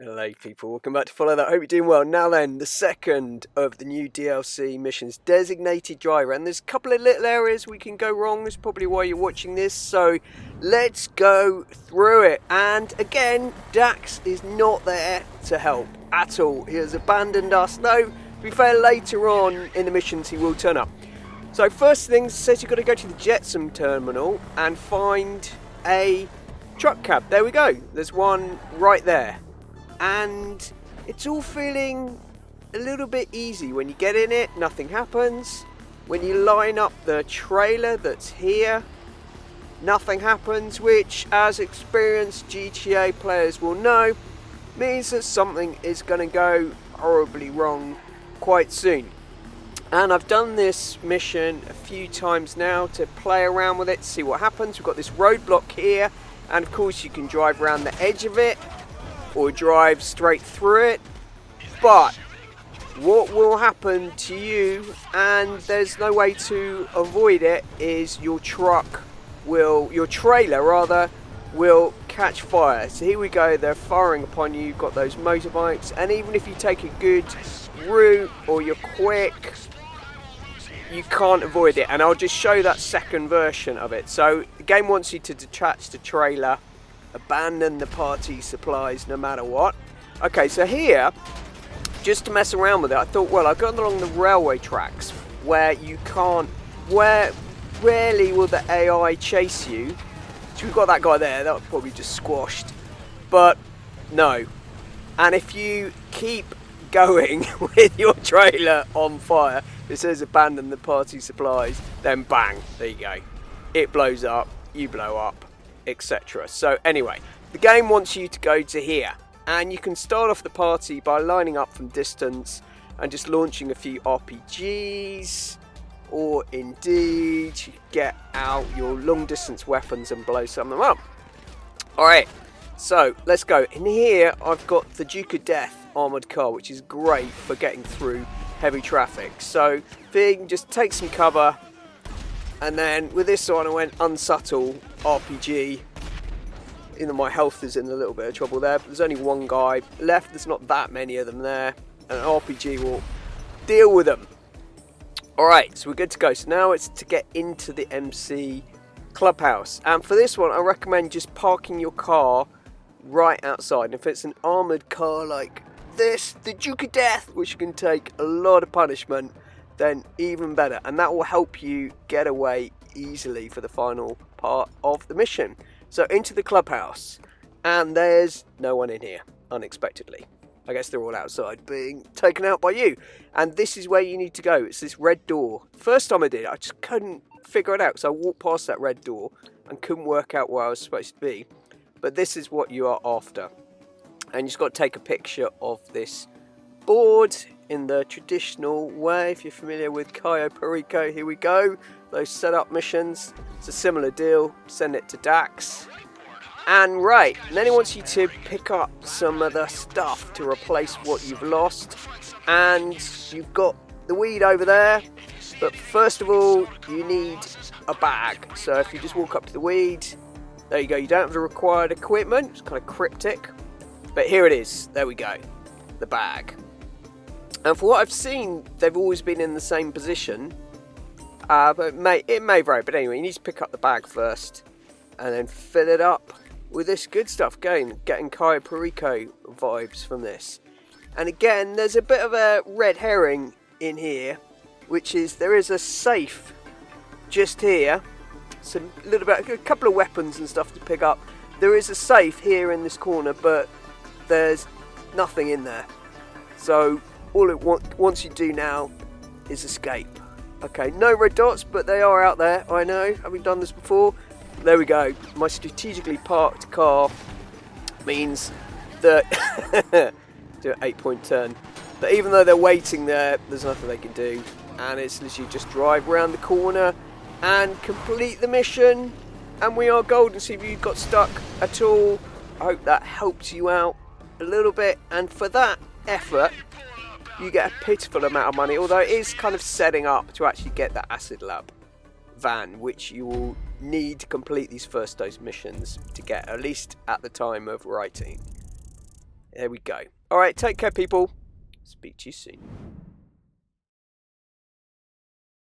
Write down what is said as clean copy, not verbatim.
Hello people, welcome back to Follow That. Hope you're doing well. Now then, the second of the new DLC missions, Designated Driver. And there's a couple of little areas we can go wrong. That's probably why you're watching this. So let's go through it. And again, Dax is not there to help at all. He has abandoned us. Though, to be fair, later on in the missions he will turn up. So first thing, says you've got to go to the Jetsam terminal and find a truck cab. There we go. There's one right there. And it's all feeling a little bit easy. When you get in it, nothing happens. When you line up the trailer that's here, nothing happens, which, as experienced GTA players will know, means that something is going to go horribly wrong quite soon. And I've done this mission a few times now to play around with it, to see what happens. We've got this roadblock here, and of course you can drive around the edge of it or drive straight through it, but what will happen to you, and there's no way to avoid it, is your trailer rather, will catch fire. So here we go, they're firing upon you. You've got those motorbikes, and even if you take a good route or you're quick, you can't avoid it. And I'll just show that second version of it. So the game wants you to detach the trailer, abandon the party supplies no matter what. Okay, so here, just to mess around with it, I thought, well, I've gone along the railway tracks where you can't, where rarely will the AI chase you. So we've got that guy there, that was probably just squashed, but no. And if you keep going with your trailer on fire, it says abandon the party supplies, then bang, there you go. It blows up, you blow up, etc. So anyway, the game wants you to go to here, and you can start off the party by lining up from distance and just launching a few RPGs, or indeed you get out your long distance weapons and blow some of them up. Alright, so let's go. In here I've got the Duke of Death armoured car, which is great for getting through heavy traffic. So thing, just take some cover. And then with this one I went unsubtle RPG. You know, my health is in a little bit of trouble there, but there's only one guy left, there's not that many of them there, and an RPG will deal with them. Alright, so we're good to go. So now it's to get into the MC Clubhouse, and for this one I recommend just parking your car right outside. And if it's an armoured car like this, the Duke of Death, which can take a lot of punishment, then even better, and that will help you get away easily for the final part of the mission. So into the clubhouse, and there's no one in here, unexpectedly. I guess they're all outside being taken out by you, and this is where you need to go. It's this red door. First time I did it, I just couldn't figure it out, so I walked past that red door and couldn't work out where I was supposed to be. But this is what you are after, and you just got to take a picture of this board in the traditional way. If you're familiar with Cayo Perico, here we go. Those setup missions, it's a similar deal. Send it to Dax. And right, and then he wants you to pick up some of the stuff to replace what you've lost. And you've got the weed over there. But first of all, you need a bag. So if you just walk up to the weed, there you go. You don't have the required equipment. It's kind of cryptic. But here it is. There we go. The bag. And for what I've seen, they've always been in the same position. But it may vary. But anyway, you need to pick up the bag first. And then fill it up with this good stuff. Again, getting Cayo Perico vibes from this. And again, there's a bit of a red herring in here, which is there is a safe just here. A couple of weapons and stuff to pick up. There is a safe here in this corner, but there's nothing in there. So all it wants you to do now is escape. Okay, no red dots, but they are out there. I know, having done this before. There we go. My strategically parked car means that do an 8-point turn. But even though they're waiting there, there's nothing they can do, and it's literally just drive around the corner and complete the mission, and we are golden. So if you got stuck at all, I hope that helps you out a little bit, and for that effort you get a pitiful amount of money, although it is kind of setting up to actually get that acid lab van, which you will need to complete these first dose missions to get, at least at the time of writing. There we go. Alright, take care, people. Speak to you soon.